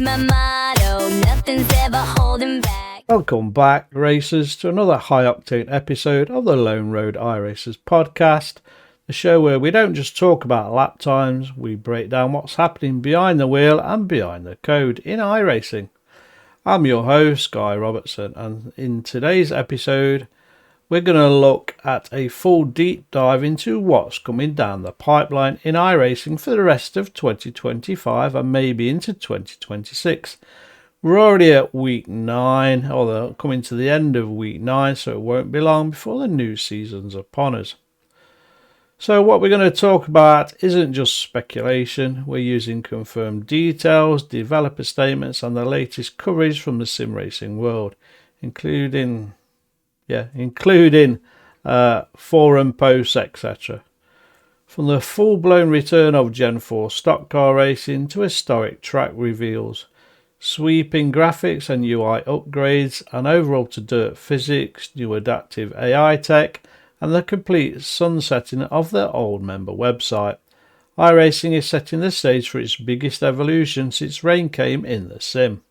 my motto, nothing's ever holding back. Welcome back, racers, to another high-octane episode of the Lone Road iRacers podcast, the show where we don't just talk about lap times, we break down what's happening behind the wheel and behind the code in iRacing. I'm your host, Guy Robertson, and in today's episode, we're going to look at a full deep dive into what's coming down the pipeline in iRacing for the rest of 2025 and maybe into 2026. We're already at week 9, or coming to the end of week 9, so it won't be long before the new season's upon us. So what we're going to talk about isn't just speculation. We're using confirmed details, developer statements and the latest coverage from the sim racing world, including forum posts, etc. From the full-blown return of Gen 4 stock car racing to historic track reveals, sweeping graphics and UI upgrades, and overall to dirt physics, new adaptive AI tech, and the complete sunsetting of the old member website, iRacing is setting the stage for its biggest evolution since rain came in the sim.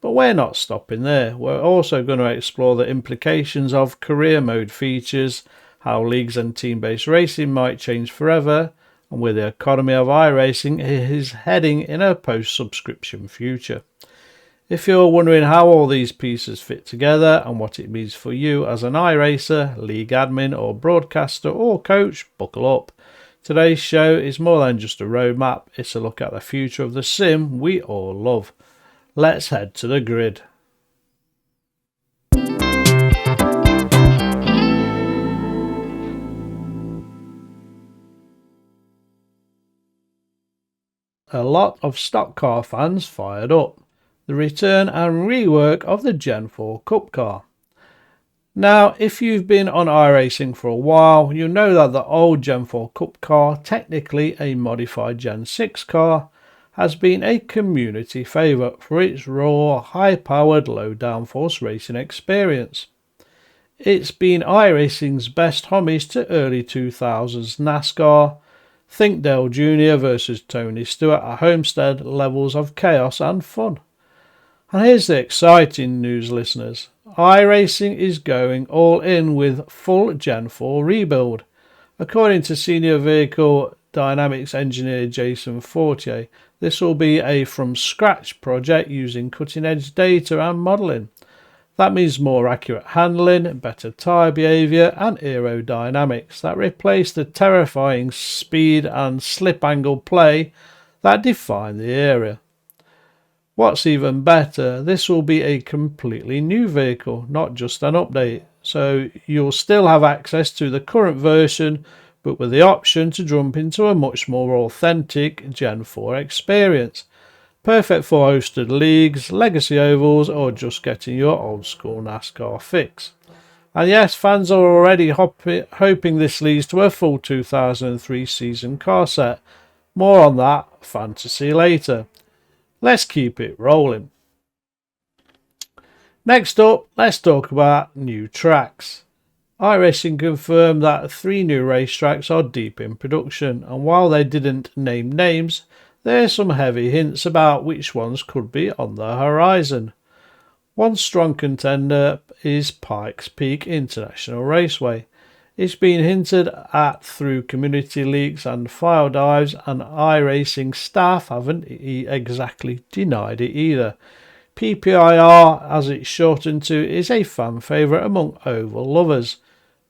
But we're not stopping there. We're also going to explore the implications of career mode features, how leagues and team-based racing might change forever, and where the economy of iRacing is heading in a post-subscription future. If you're wondering how all these pieces fit together and what it means for you as an iRacer, league admin or broadcaster or coach, buckle up. Today's show is more than just a roadmap, it's a look at the future of the sim we all love. Let's head to the grid. A lot of stock car fans fired up. The return and rework of the Gen 4 Cup car. Now, if you've been on iRacing for a while, you know that the old Gen 4 Cup car, technically a modified Gen 6 car, has been a community favourite for its raw, high-powered, low-downforce racing experience. It's been iRacing's best homage to early 2000s NASCAR. Think Dale Jr. versus Tony Stewart at Homestead levels of chaos and fun. And here's the exciting news, listeners. iRacing is going all in with full Gen 4 rebuild. According to Senior Vehicle Dynamics engineer Jason Fortier, this will be a from-scratch project using cutting-edge data and modelling. That means more accurate handling, better tyre behaviour and aerodynamics that replace the terrifying speed and slip angle play that define the area. What's even better, this will be a completely new vehicle, not just an update, so you'll still have access to the current version, but with the option to jump into a much more authentic Gen 4 experience. Perfect for hosted leagues, legacy ovals, or just getting your old school NASCAR fix. And yes, fans are already hoping this leads to a full 2003 season car set. More on that fantasy later. Let's keep it rolling. Next up, let's talk about new tracks. iRacing confirmed that 3 new racetracks are deep in production, and while they didn't name names, there's some heavy hints about which ones could be on the horizon. One strong contender is Pikes Peak International Raceway. It's been hinted at through community leaks and file dives, and iRacing staff haven't exactly denied it either. PPIR, as it's shortened to, is a fan favourite among oval lovers.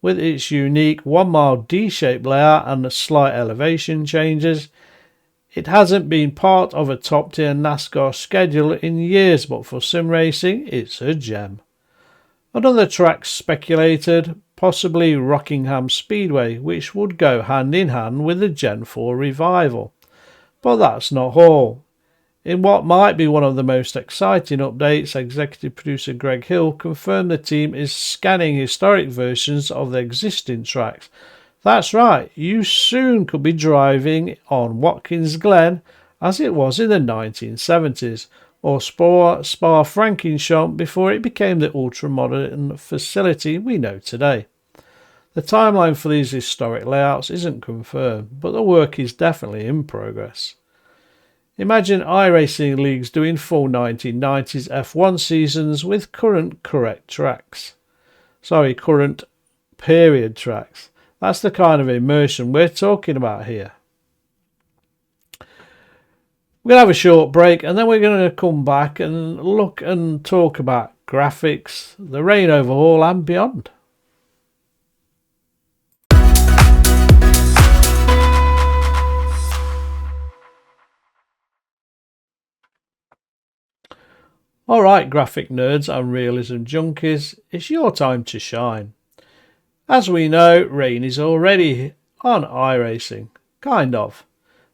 With its unique 1 mile D-shaped layout and slight elevation changes, it hasn't been part of a top tier NASCAR schedule in years, but for sim racing it's a gem. Another track speculated, possibly Rockingham Speedway, which would go hand in hand with the Gen 4 revival. But that's not all. In what might be one of the most exciting updates, executive producer Greg Hill confirmed the team is scanning historic versions of the existing tracks. That's right, you soon could be driving on Watkins Glen as it was in the 1970s, or Spa-Francorchamps before it became the ultra-modern facility we know today. The timeline for these historic layouts isn't confirmed, but the work is definitely in progress. Imagine iRacing leagues doing full 1990s F1 seasons with current period tracks. That's the kind of immersion we're talking about here. We're going to have a short break and then we're going to come back and look and talk about graphics, the rain overhaul and beyond. Alright, graphic nerds and realism junkies, it's your time to shine. As we know, rain is already on iRacing, kind of.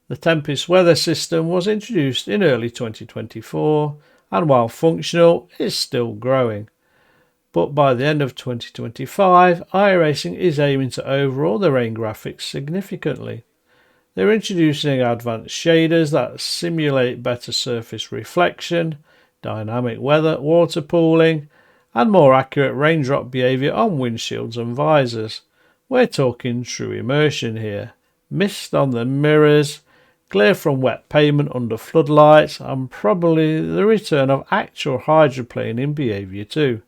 The Tempest weather system was introduced in early 2024 and while functional is still growing. But by the end of 2025, iRacing is aiming to overhaul the rain graphics significantly. They're introducing advanced shaders that simulate better surface reflection, dynamic water pooling, and more accurate raindrop behaviour on windshields and visors. We're talking true immersion here. Mist on the mirrors, glare from wet pavement under floodlights, and probably the return of actual hydroplaning behaviour too.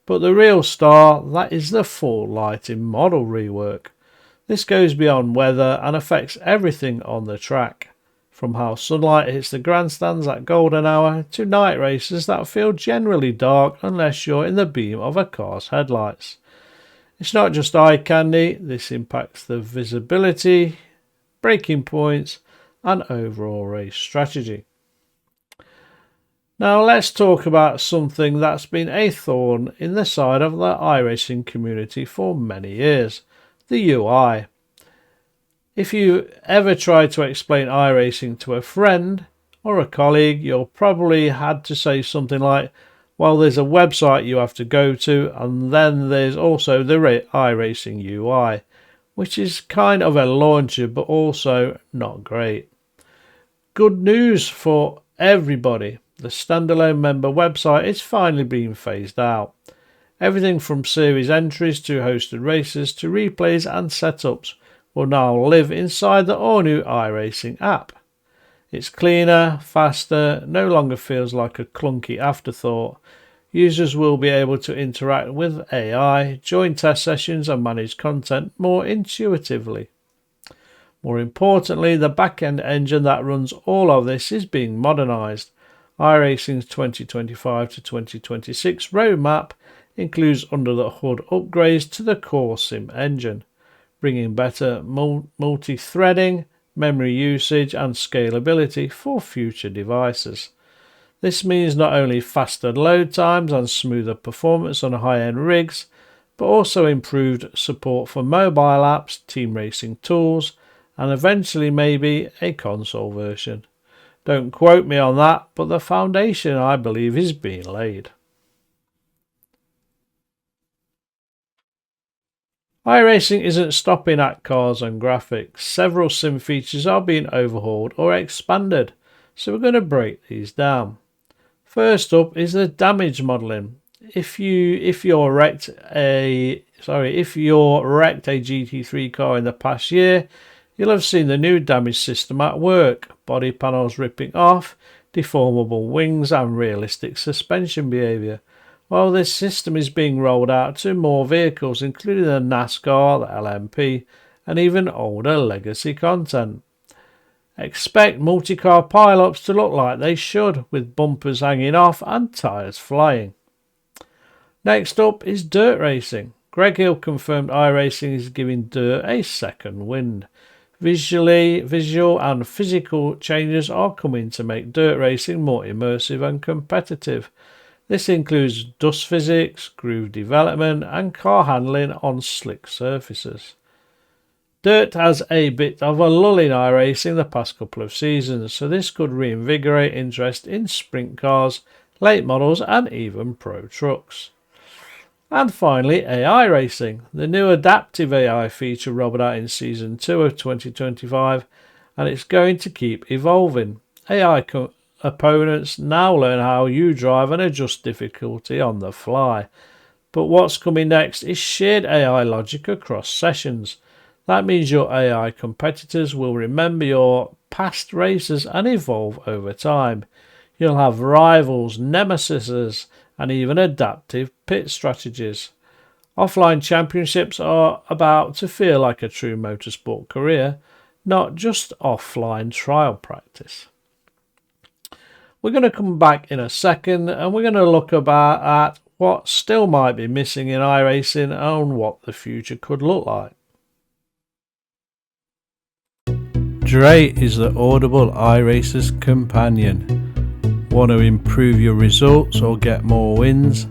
But the real star, that is the full lighting model rework. This goes beyond weather and affects everything on the track, from how sunlight hits the grandstands at golden hour to night races that feel generally dark unless you're in the beam of a car's headlights. It's not just eye candy, this impacts the visibility, braking points and overall race strategy. Now let's talk about something that's been a thorn in the side of the iRacing community for many years, the UI. If you ever tried to explain iRacing to a friend or a colleague, you'll probably had to say something like, well, there's a website you have to go to and then there's also the iRacing UI, which is kind of a launcher but also not great. Good news for everybody. The standalone member website is finally being phased out. Everything from series entries to hosted races to replays and setups will now live inside the all-new iRacing app. It's cleaner, faster, no longer feels like a clunky afterthought. Users will be able to interact with AI, join test sessions and manage content more intuitively. More importantly, the back-end engine that runs all of this is being modernised. iRacing's 2025 to 2026 roadmap includes under-the-hood upgrades to the core sim engine, bringing better multi-threading, memory usage and scalability for future devices. This means not only faster load times and smoother performance on high-end rigs, but also improved support for mobile apps, team racing tools, and eventually maybe a console version. Don't quote me on that, but the foundation, I believe, is being laid. iRacing isn't stopping at cars and graphics. Several sim features are being overhauled or expanded, so we're going to break these down. First up is the damage modelling. If you're wrecked a GT3 car in the past year, you'll have seen the new damage system at work. Body panels ripping off, deformable wings and realistic suspension behaviour. Well, this system is being rolled out to more vehicles, including the NASCAR, the LMP, and even older legacy content. Expect multi-car pile-ups to look like they should, with bumpers hanging off and tyres flying. Next up is dirt racing. Greg Hill confirmed iRacing is giving dirt a second wind. Visual and physical changes are coming to make dirt racing more immersive and competitive. This includes dust physics, groove development and car handling on slick surfaces. Dirt has a bit of a lull in iRacing the past couple of seasons, so this could reinvigorate interest in sprint cars, late models and even pro trucks. And finally, AI racing. The new adaptive AI feature rolled out in Season 2 of 2025, and it's going to keep evolving. AI opponents now learn how you drive and adjust difficulty on the fly. But what's coming next is shared AI logic across sessions. That means your AI competitors will remember your past races and evolve over time. You'll have rivals, nemesises, and even adaptive pit strategies. Offline championships are about to feel like a true motorsport career, not just offline trial practice. We're going to come back in a second and we're going to look at what still might be missing in iRacing and what the future could look like. Dre is the audible iRacers companion. Want to improve your results or get more wins?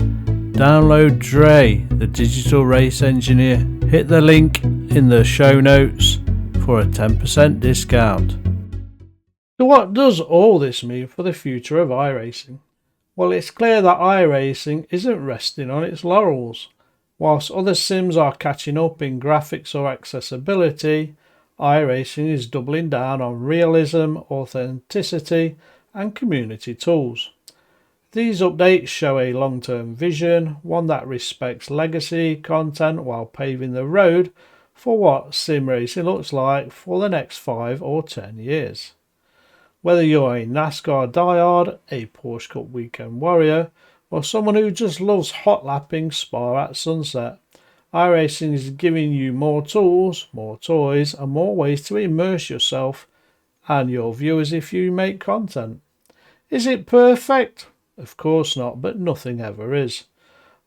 Download Dre, the digital race engineer. Hit the link in the show notes for a 10% discount. So what does all this mean for the future of iRacing? Well, it's clear that iRacing isn't resting on its laurels. Whilst other sims are catching up in graphics or accessibility, iRacing is doubling down on realism, authenticity, and community tools. These updates show a long-term vision, one that respects legacy content while paving the road for what sim racing looks like for the next 5 or 10 years. Whether you're a NASCAR diehard, a Porsche Cup weekend warrior, or someone who just loves hot lapping Spa at sunset, iRacing is giving you more tools, more toys, and more ways to immerse yourself and your viewers if you make content. Is it perfect? Of course not, but nothing ever is.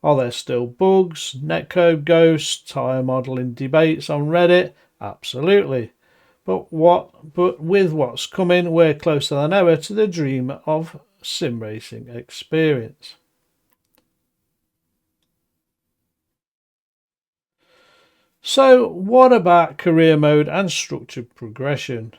Are there still bugs, netcode ghosts, tyre modelling debates on Reddit? Absolutely. But with what's coming, we're closer than ever to the dream of sim racing experience. So what about career mode and structured progression?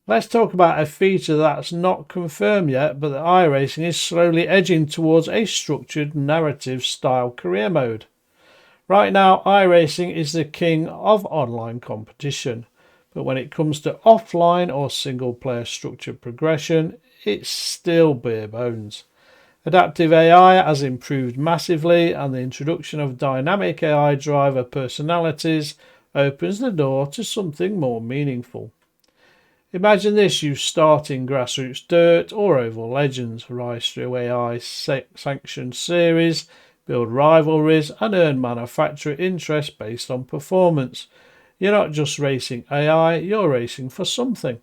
Let's talk about a feature that's not confirmed yet, but that iRacing is slowly edging towards a structured narrative style career mode. Right now, iRacing is the king of online competition, but when it comes to offline or single player structured progression, it's still bare bones. Adaptive AI has improved massively, and the introduction of dynamic AI driver personalities opens the door to something more meaningful. Imagine this: you start in grassroots dirt or oval legends, rise through AI sanctioned series, build rivalries, and earn manufacturer interest based on performance. You're not just racing AI, you're racing for something.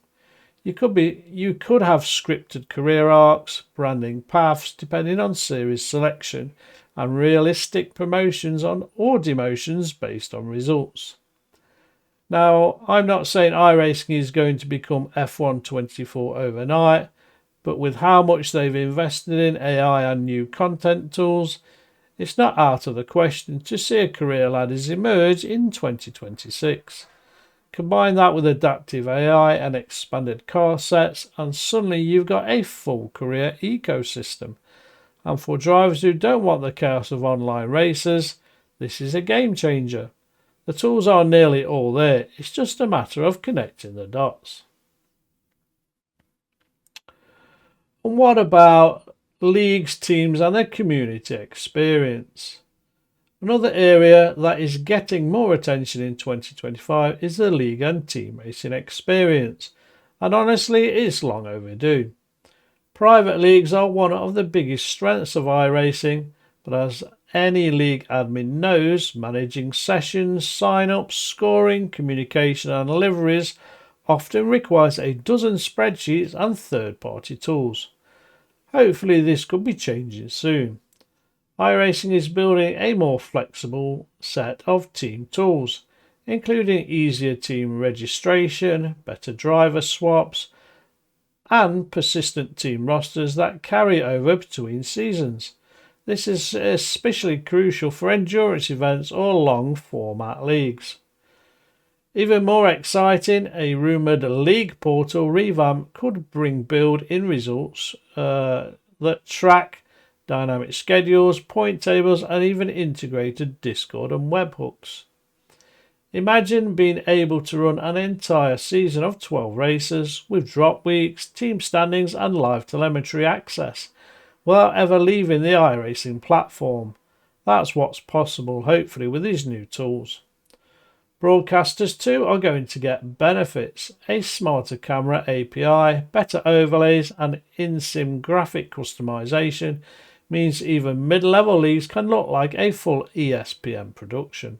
You could have scripted career arcs, branding paths depending on series selection, and realistic promotions or demotions based on results. Now, I'm not saying iRacing is going to become F1 24 overnight, but with how much they've invested in AI and new content tools, it's not out of the question to see a career ladders emerge in 2026. Combine that with adaptive AI and expanded car sets, and suddenly you've got a full career ecosystem. And for drivers who don't want the chaos of online races, this is a game changer. The tools are nearly all there, it's just a matter of connecting the dots. And what about leagues, teams, and their community experience? Another area that is getting more attention in 2025 is the league and team racing experience, and honestly, it's long overdue. Private leagues are one of the biggest strengths of iRacing, but as any league admin knows, managing sessions, sign-ups, scoring, communication, and liveries often requires a dozen spreadsheets and third-party tools. Hopefully, this could be changing soon. iRacing is building a more flexible set of team tools, including easier team registration, better driver swaps, and persistent team rosters that carry over between seasons. This is especially crucial for endurance events or long format leagues. Even more exciting, a rumoured league portal revamp could bring build-in results that track dynamic schedules, point tables, and even integrated Discord and webhooks. Imagine being able to run an entire season of 12 races with drop weeks, team standings, and live telemetry access without ever leaving the iRacing platform. That's what's possible, hopefully, with these new tools. Broadcasters too are going to get benefits. A smarter camera API, better overlays and in-sim graphic customization means even mid-level leagues can look like a full ESPN production.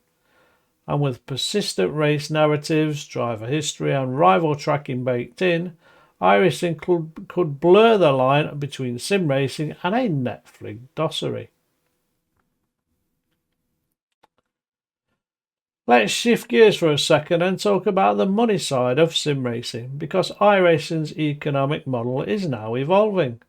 And with persistent race narratives, driver history and rival tracking baked in, iRacing could blur the line between sim racing and a Netflix dossary. Let's shift gears for a second and talk about the money side of sim racing, because iRacing's economic model is now evolving.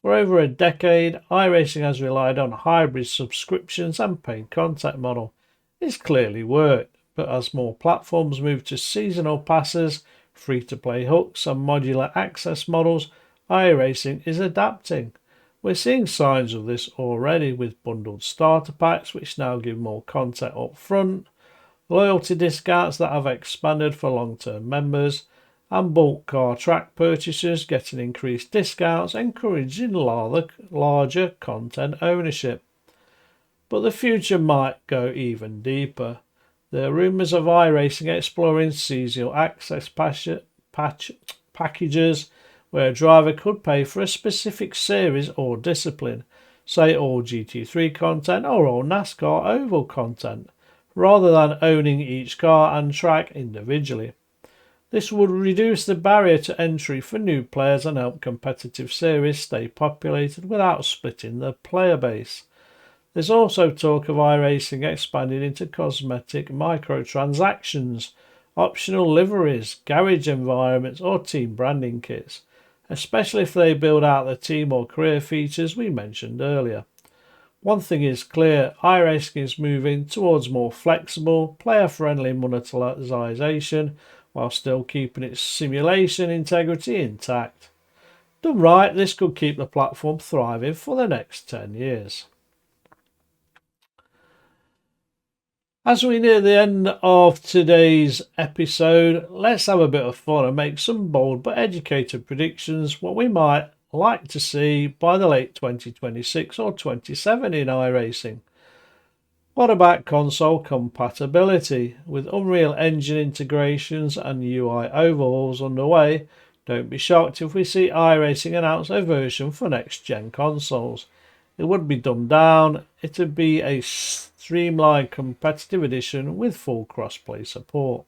For over a decade, iRacing has relied on hybrid subscriptions and paid content model. It's clearly worked, but as more platforms move to seasonal passes, free-to-play hooks and modular access models, iRacing is adapting. We're seeing signs of this already with bundled starter packs which now give more content up front, loyalty discounts that have expanded for long-term members, and bulk car track purchases getting increased discounts, encouraging larger content ownership. But the future might go even deeper. There are rumours of iRacing exploring seasonal access packages where a driver could pay for a specific series or discipline, say all GT3 content or all NASCAR Oval content, rather than owning each car and track individually. This would reduce the barrier to entry for new players and help competitive series stay populated without splitting the player base. There's also talk of iRacing expanding into cosmetic microtransactions, optional liveries, garage environments or team branding kits, especially if they build out the team or career features we mentioned earlier. One thing is clear, iRacing is moving towards more flexible, player-friendly monetization while still keeping its simulation integrity intact. Done right, this could keep the platform thriving for the next 10 years. As we near the end of today's episode, let's have a bit of fun and make some bold but educated predictions what we might like to see by the late 2026 or 27 in iRacing. What about console compatibility? With Unreal Engine integrations and UI overhauls underway, don't be shocked if we see iRacing announce a version for next-gen consoles. It would be dumbed down, it would be a streamlined competitive edition with full crossplay support.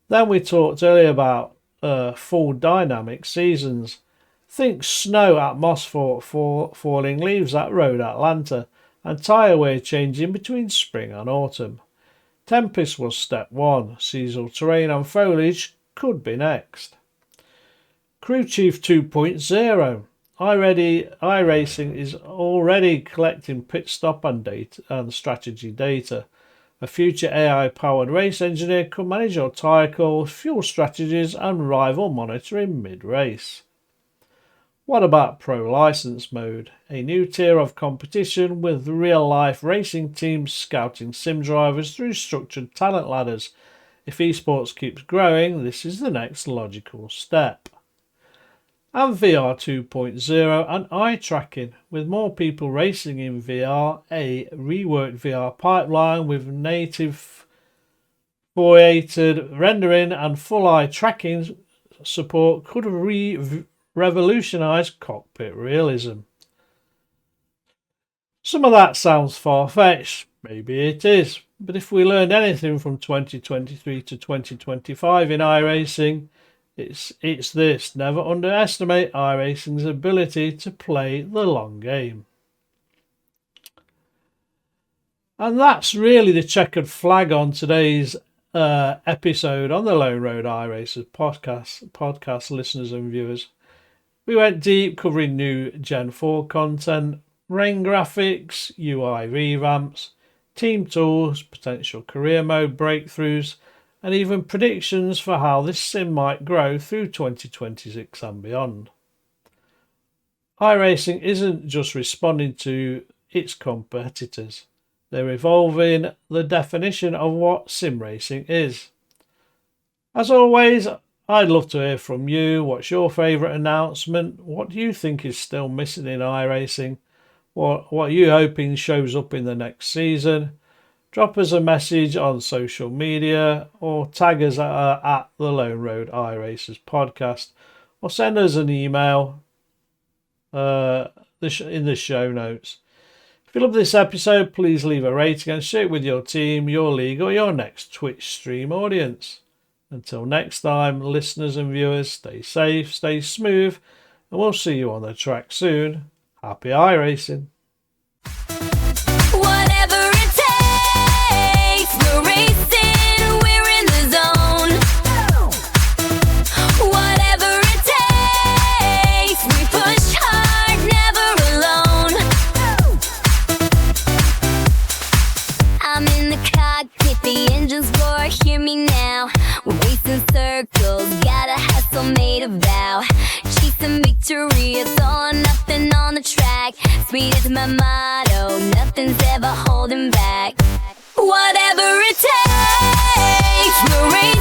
Then we talked earlier about full dynamic seasons. Think snow atmosphere falling leaves at Road Atlanta, and tyre wear changing between spring and autumn. Tempest was step 1, seasonal terrain and foliage could be next. Crew Chief 2.0. iRacing is already collecting pit stop and data and strategy data. A future AI-powered race engineer could manage your tyre calls, fuel strategies and rival monitoring mid-race. What about Pro License Mode? A new tier of competition with real-life racing teams scouting sim drivers through structured talent ladders. If esports keeps growing, this is the next logical step. And VR 2.0 and eye tracking. With more people racing in VR, a reworked VR pipeline with native foveated rendering and full eye tracking support could revolutionise cockpit realism. Some of that sounds far-fetched, maybe it is, but if we learned anything from 2023 to 2025 in iRacing, it's this: never underestimate iRacing's ability to play the long game. And that's really the checkered flag on today's episode on the Lone Road iRacers podcast listeners and viewers. We went deep covering new Gen 4 content, rain graphics, UI revamps, team tools, potential career mode breakthroughs, and even predictions for how this sim might grow through 2026 and beyond. iRacing isn't just responding to its competitors, they're evolving the definition of what sim racing is. As always, I'd love to hear from you. What's your favourite announcement? What do you think is still missing in iRacing? What are you hoping shows up in the next season? drop us a message on social media or tag us at the Lone Road iRacers podcast, or send us an email in the show notes. If you love this episode, please leave a rating and share it with your team, your league, or your next Twitch stream audience. Until next time, listeners and viewers, stay safe, stay smooth, and we'll see you on the track soon. Happy iRacing! Whatever it takes, we're racing, we're in the zone. Whatever it takes, we push hard, never alone. I'm in the cockpit, the engines roar, hear me now. We're racing circles, got a hustle made a vow. Chasing victory, it's all or nothing on the track. Speed is my motto, nothing's ever holding back. Whatever it takes, we're racing.